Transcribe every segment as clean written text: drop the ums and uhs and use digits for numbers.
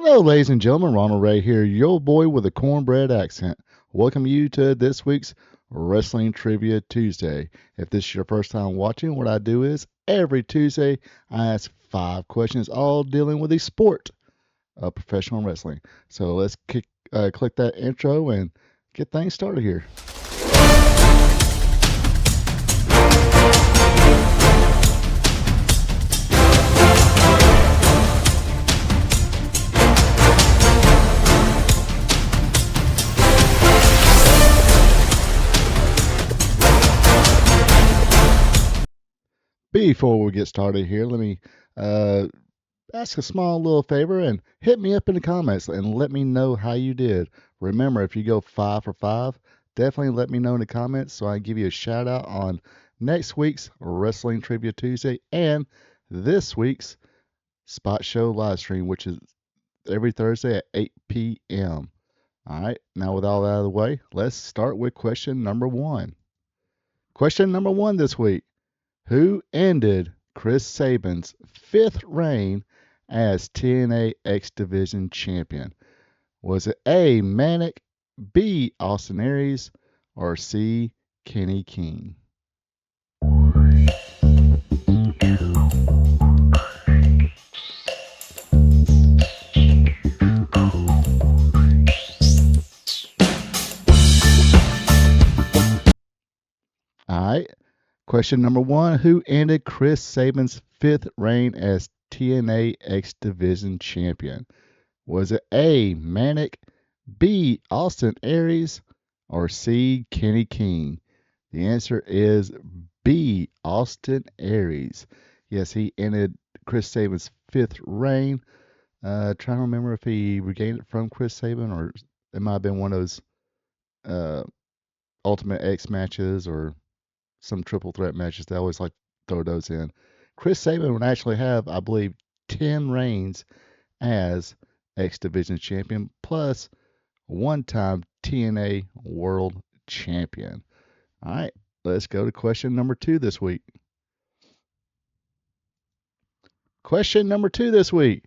Hello, ladies and gentlemen. Ronald Ray here, your boy with a cornbread accent. Welcome you to this week's Wrestling Trivia Tuesday. If this is your first time watching, what I do is every Tuesday I ask 5 questions, all dealing with the sport of professional wrestling. So let's click that intro and get things started here. Before we get started here, let me uh, ask a small little favor and hit me up in the comments and let me know how you did. Remember, if you go 5 for 5, definitely let me know in the comments so I can give you a shout out on next week's Wrestling Trivia Tuesday and this week's Spot Show live stream, which is every Thursday at 8 p.m. All right, now with all that out of the way, let's start with question number 1. Question number 1 this week. Who ended Chris Sabin's 5th reign as TNA X Division champion? Was it A. Manic, B. Austin Aries, or C. Kenny King? All right. Question number 1. Who ended Chris Sabin's 5th reign as TNA X Division champion? Was it A. Manic, B. Austin Aries, or C. Kenny King? The answer is B. Austin Aries. Yes, he ended Chris Sabin's 5th reign. Trying to remember if he regained it from Chris Sabin or it might have been one of those uh, Ultimate X matches or some triple threat matches. They always like to throw those in. Chris Sabin would actually have, I believe, 10 reigns as X Division champion plus one-time TNA World Champion. All right, let's go to question number 2 this week. Question number 2 this week.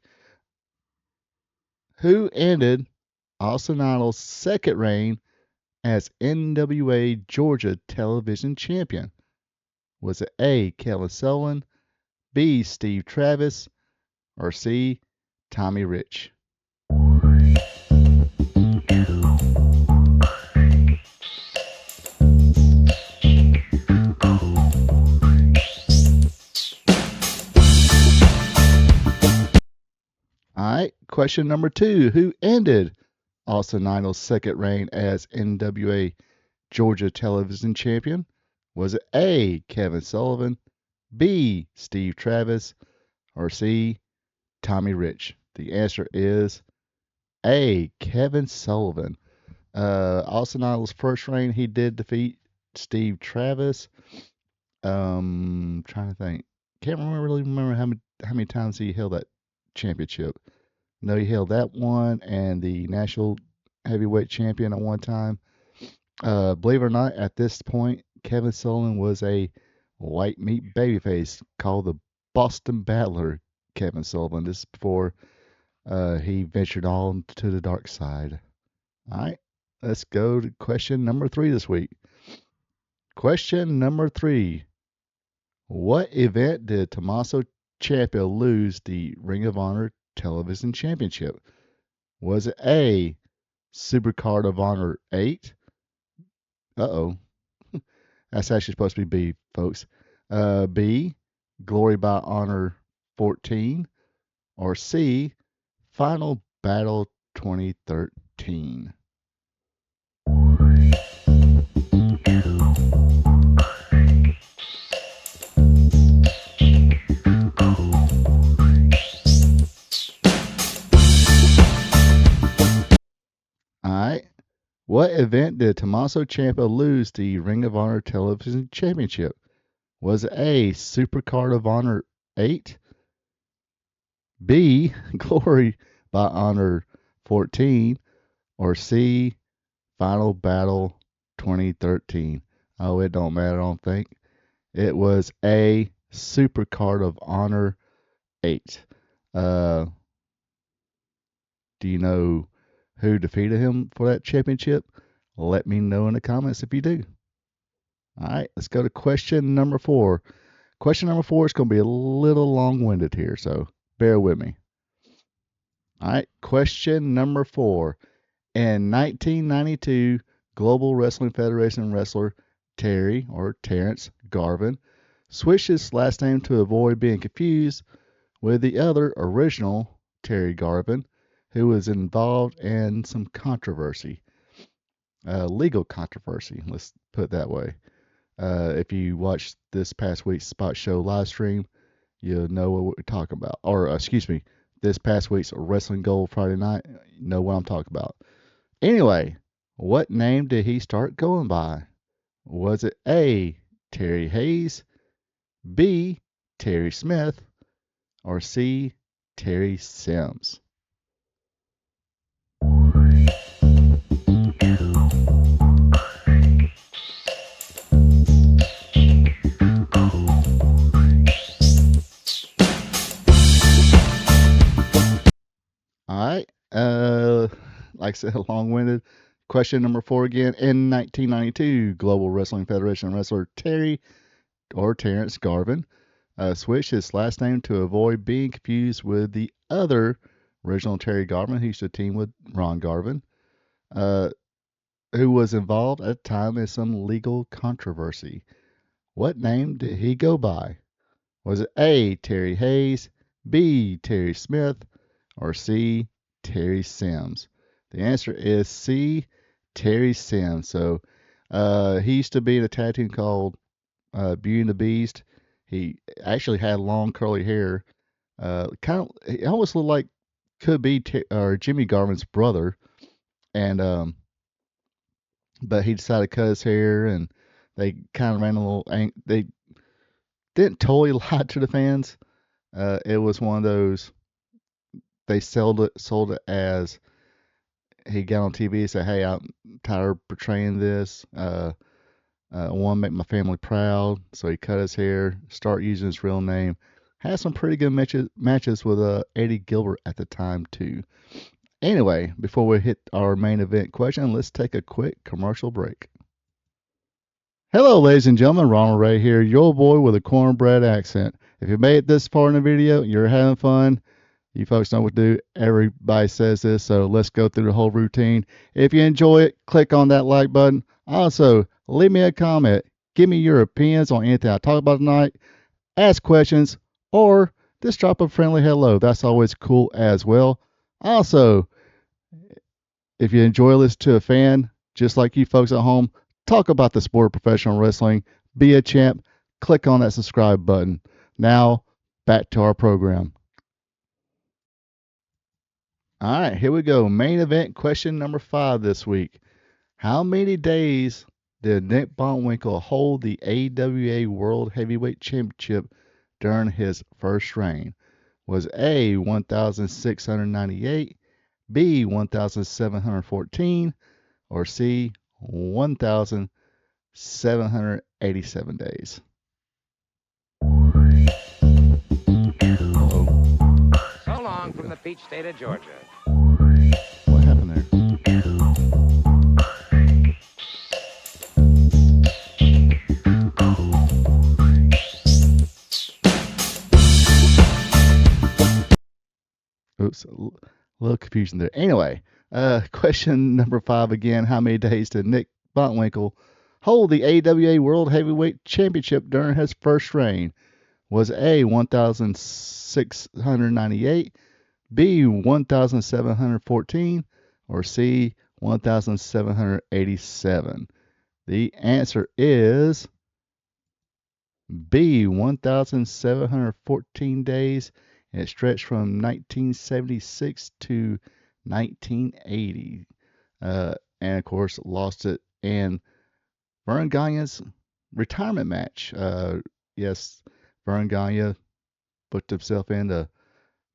Who ended Austin Idol's 2nd reign as NWA Georgia Television Champion? Was it A. Kevin Sullivan, B. Steve Travis, or C. Tommy Rich? All right, question number 2. Who ended Austin Idol's 2nd reign as NWA Georgia Television Champion? Was it A. Kevin Sullivan, B. Steve Travis, or C. Tommy Rich? The answer is A. Kevin Sullivan. Austin Idol's 1st reign, he did defeat Steve Travis. Trying to think. Can't really remember how many times he held that championship. No, he held that one and the national heavyweight champion at one time. Believe it or not, at this point, Kevin Sullivan was a white meat babyface called the Boston Battler. Kevin Sullivan. This is before he ventured on to the dark side. All right, let's go to question number 3 this week. Question number 3. What event did Tommaso Ciampa lose the Ring of Honor Television Championship? Was it A. Supercard of Honor 8? Uh-oh. That's actually supposed to be B, folks. B. Glory by Honor 14? Or C. Final Battle 2013? Alright. What event did Tommaso Ciampa lose the Ring of Honor Television Championship? Was it A. Supercard of Honor 8? B. Glory by Honor 14? Or C. Final Battle 2013? Oh, it don't matter, I don't think. It was A. Supercard of Honor 8. Do you know who defeated him for that championship? Let me know in the comments if you do. All right, let's go to question number 4. Question number 4 is going to be a little long-winded here, so bear with me. All right, question number 4. In 1992, Global Wrestling Federation wrestler Terrence Garvin switched his last name to avoid being confused with the other original Terry Garvin, who was involved in some controversy, legal controversy, let's put it that way. If you watched this past week's Spot Show live stream, you'll know what we're talking about. Or, excuse me, this past week's Wrestling Gold Friday night, you know what I'm talking about. Anyway, what name did he start going by? Was it A, Terry Hayes, B, Terry Smith, or C, Terry Sims? All right. Like I said, long-winded. Question number 4 again. In 1992, Global Wrestling Federation wrestler Terrence Garvin switched his last name to avoid being confused with the other original Terry Garvin, who used to team with Ron Garvin, who was involved at the time in some legal controversy. What name did he go by? Was it A, Terry Hayes, B, Terry Smith, or C, Terry Sims? The answer is C, Terry Sims. So he used to be in a tag team called Beauty and the Beast. He actually had long curly hair. He almost looked like could be Jimmy Garvin's brother, and but he decided to cut his hair, and they kind of ran a little. They didn't totally lie to the fans. It was one of those. They sold it as he got on TV and said, "Hey, I'm tired of portraying this. I want to make my family proud." So he cut his hair, start using his real name. Had some pretty good matches with Eddie Gilbert at the time too. Anyway, before we hit our main event question, let's take a quick commercial break. Hello, ladies and gentlemen. Ronald Ray here, your boy with a cornbread accent. If you made it this far in the video, you're having fun. You folks know what to do. Everybody says this, so let's go through the whole routine. If you enjoy it, click on that like button. Also, leave me a comment. Give me your opinions on anything I talk about tonight. Ask questions, or just drop a friendly hello. That's always cool as well. Also, if you enjoy listening to a fan, just like you folks at home, talk about the sport of professional wrestling, be a champ, click on that subscribe button. Now, back to our program. All right, here we go. Main event question number 5 this week. How many days did Nick Bockwinkel hold the AWA World Heavyweight Championship during his first reign? Was A, 1,698, B, 1,714, or C, 1,787 days? So long from the peach state of Georgia. What happened there? Oops, a little confusion there. Anyway, question number 5 again. How many days did Nick Bockwinkel hold the AWA World Heavyweight Championship during his first reign? Was A, 1,698, B, 1,714, or C, 1,787? The answer is B, 1,714 days. And it stretched from 1976 to 1980. And of course, lost it in Vern Gagne's retirement match. Yes, Vern Gagne booked himself in to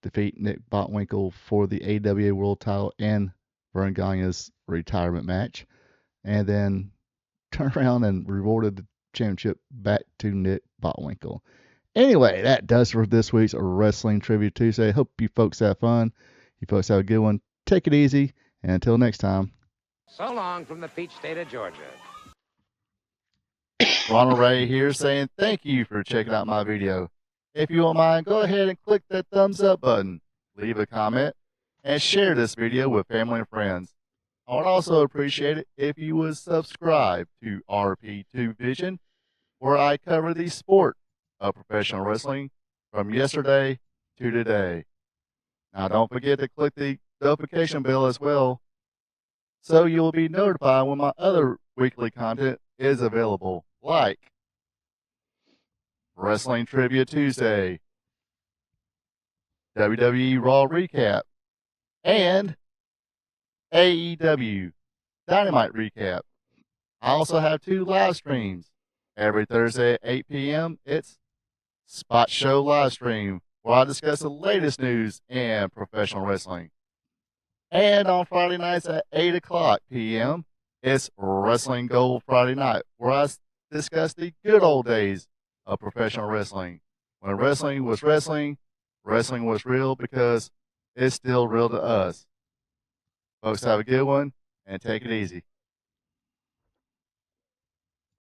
defeat Nick Bockwinkel for the AWA World title and Vern Gagne's retirement match, and then turned around and rewarded the championship back to Nick Bockwinkel. Anyway, that does for this week's Wrestling Trivia Tuesday. Hope you folks have fun. You folks have a good one. Take it easy, and until next time. So long from the peach state of Georgia. Ronald Ray here saying thank you for checking out my video. If you don't mind, go ahead and click that thumbs up button, leave a comment, and share this video with family and friends. I would also appreciate it if you would subscribe to RP2 Vision, where I cover the sport of professional wrestling from yesterday to today. Now don't forget to click the notification bell as well, so you will be notified when my other weekly content is available, like Wrestling Trivia Tuesday, WWE Raw Recap, and AEW Dynamite Recap. I also have 2 live streams. Every Thursday at 8 p.m., it's Spot Show Live Stream, where I discuss the latest news in professional wrestling. And on Friday nights at 8 o'clock p.m., it's Wrestling Gold Friday Night, where I discuss the good old days of professional wrestling. When wrestling was wrestling, wrestling was real because it's still real to us. Folks, have a good one and take it easy.